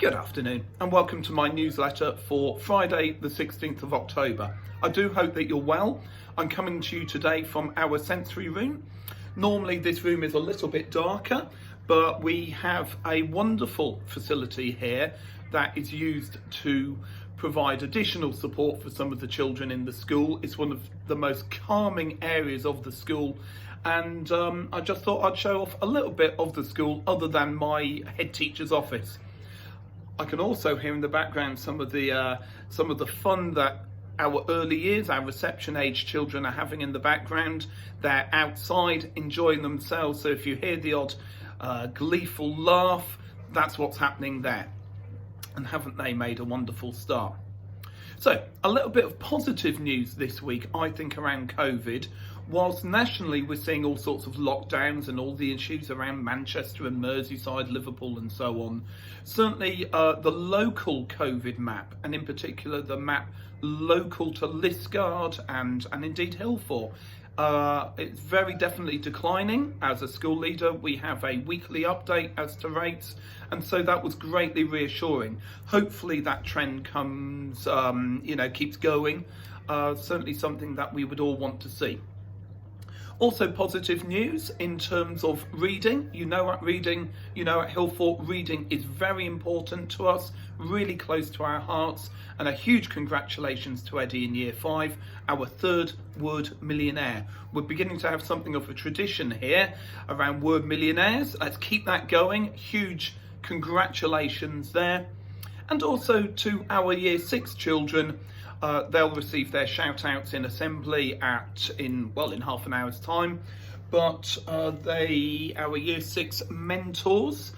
Good afternoon and welcome to my newsletter for Friday the 16th of October. I do hope that you're well. I'm coming to you today from our sensory room. Normally this room is a little bit darker, but we have a wonderful facility here that is used to provide additional support for some of the children in the school. It's one of the most calming areas of the school, and I just thought I'd show off a little bit of the school other than my head teacher's office. I can also hear in the background some of the fun that our early years, our reception age children are having in the background. They're outside enjoying themselves, so if you hear the odd gleeful laugh, that's what's happening there. And haven't they made a wonderful start? So, a little bit of positive news this week, I think, around COVID. Whilst nationally we're seeing all sorts of lockdowns and all the issues around Manchester and Merseyside, Liverpool and so on, certainly the local COVID map, and in particular the map local to Liskeard and indeed Hillfort, it's very definitely declining. As a school leader, we have a weekly update as to rates, and so that was greatly reassuring. Hopefully that trend comes, keeps going. Certainly something that we would all want to see. Also positive news in terms of reading. At Hillfort, reading is very important to us, really close to our hearts, and a huge congratulations to Eddie in Year 5, our third word millionaire. We're beginning to have something of a tradition here around word millionaires. Let's keep that going. Huge congratulations there. And also to our Year 6 children. They'll receive their shout outs in assembly in half an hour's time. But our Year 6 mentors,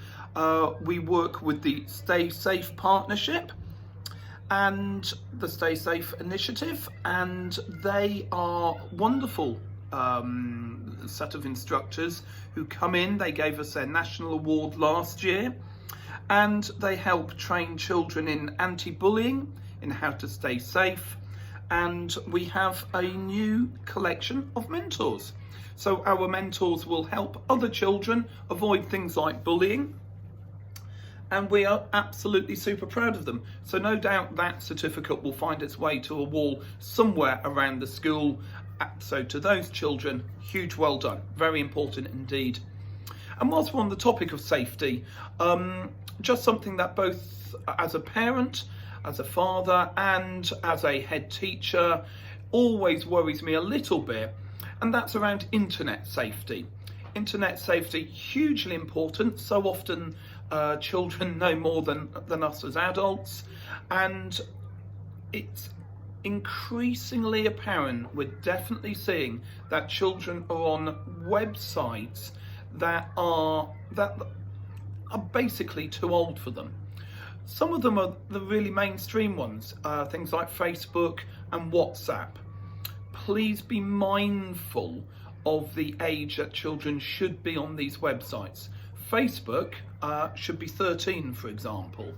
we work with the Stay Safe Partnership and the Stay Safe Initiative, and they are wonderful set of instructors who come in. They gave us their national award last year, and they help train children in anti-bullying, in how to stay safe, and we have a new collection of mentors. So our mentors will help other children avoid things like bullying, and we are absolutely super proud of them. So no doubt that certificate will find its way to a wall somewhere around the school. So to those children, huge well done, very important indeed. And whilst we're on the topic of safety, just something that both as a parent, as a father and as a head teacher always worries me a little bit, and that's around internet safety. Internet safety, hugely important. So often children know more than us as adults, and it's increasingly apparent, we're definitely seeing that children are on websites that are basically too old for them. Some of them are the really mainstream ones, things like Facebook and WhatsApp. Please be mindful of the age that children should be on these websites. Facebook should be 13, for example.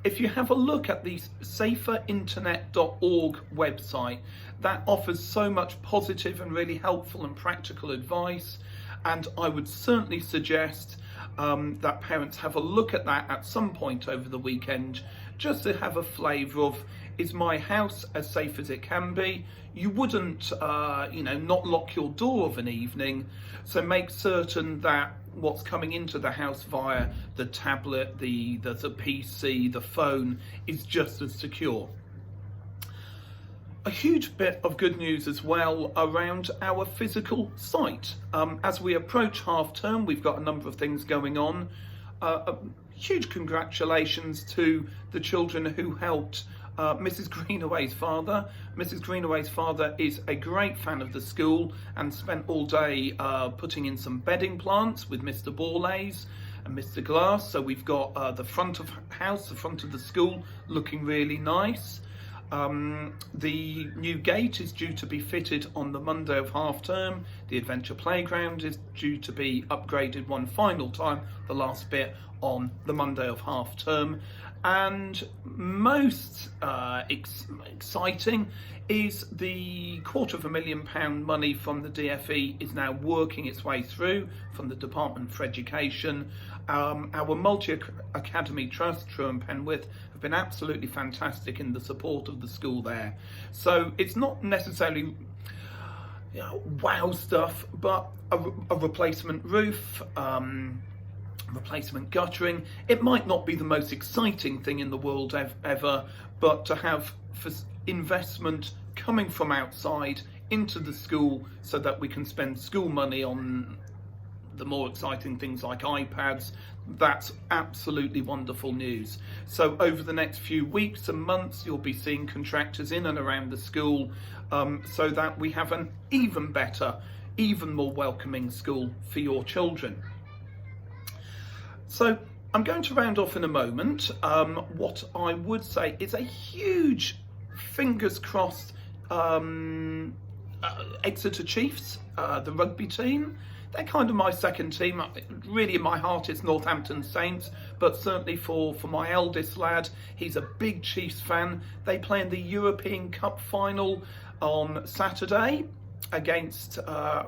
If you have a look at the saferinternet.org website, that offers so much positive and really helpful and practical advice, and I would certainly suggest that parents have a look at that at some point over the weekend, just to have a flavour of, is my house as safe as it can be? You wouldn't, not lock your door of an evening, so make certain that what's coming into the house via the tablet, the PC, the phone is just as secure. A huge bit of good news as well around our physical site. As we approach half term, we've got a number of things going on. Huge congratulations to the children who helped Mrs. Greenaway's father. Mrs. Greenaway's father is a great fan of the school and spent all day putting in some bedding plants with Mr. Borlays and Mr. Glass. So we've got the front of house, the front of the school looking really nice. The new gate is due to be fitted on the Monday of half term. The adventure playground is due to be upgraded one final time, the last bit, on the Monday of half term. And most exciting is the £250,000 money from the DFE is now working its way through from the Department for Education. Our multi-academy trust, True and Penwith, have been absolutely fantastic in the support of the school there. So it's not necessarily wow stuff, but a replacement roof, replacement guttering. It might not be the most exciting thing in the world ever, but to have investment coming from outside into the school so that we can spend school money on the more exciting things like iPads, that's absolutely wonderful news. So over the next few weeks and months, you'll be seeing contractors in and around the school, so that we have an even better, even more welcoming school for your children. So I'm going to round off in a moment. What I would say is a huge fingers crossed Exeter Chiefs, the rugby team. They're kind of my second team. Really, in my heart, it's Northampton Saints, but certainly for my eldest lad, he's a big Chiefs fan. They play in the European Cup final on Saturday against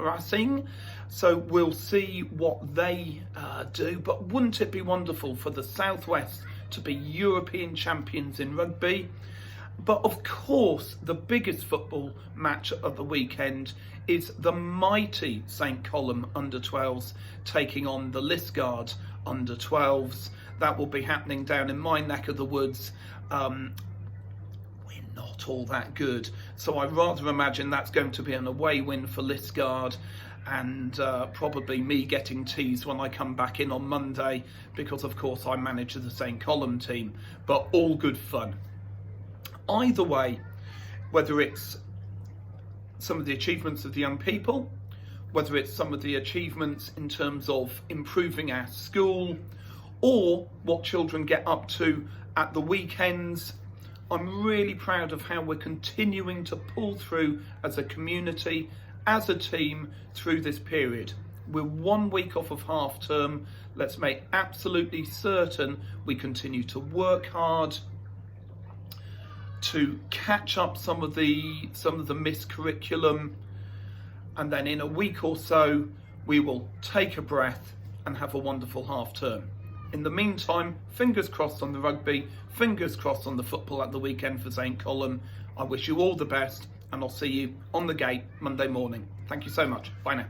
Racing, so we'll see what they do. But wouldn't it be wonderful for the Southwest to be European champions in rugby? But of course, the biggest football match of the weekend is the mighty St Column under-12s taking on the Liskeard under-12s. That will be happening down in my neck of the woods. We're not all that good, so I rather imagine that's going to be an away win for Liskeard, and probably me getting teased when I come back in on Monday, because of course I manage the St Column team, but all good fun. Either way, whether it's some of the achievements of the young people, whether it's some of the achievements in terms of improving our school, or what children get up to at the weekends, I'm really proud of how we're continuing to pull through as a community, as a team, through this period. We're 1 week off of half term. Let's make absolutely certain we continue to work hard to catch up some of the missed curriculum, and then in a week or so we will take a breath and have a wonderful half term. In the meantime, fingers crossed on the rugby, fingers crossed on the football at the weekend for St Column. I wish you all the best, and I'll see you on the gate Monday morning. Thank you so much. Bye now.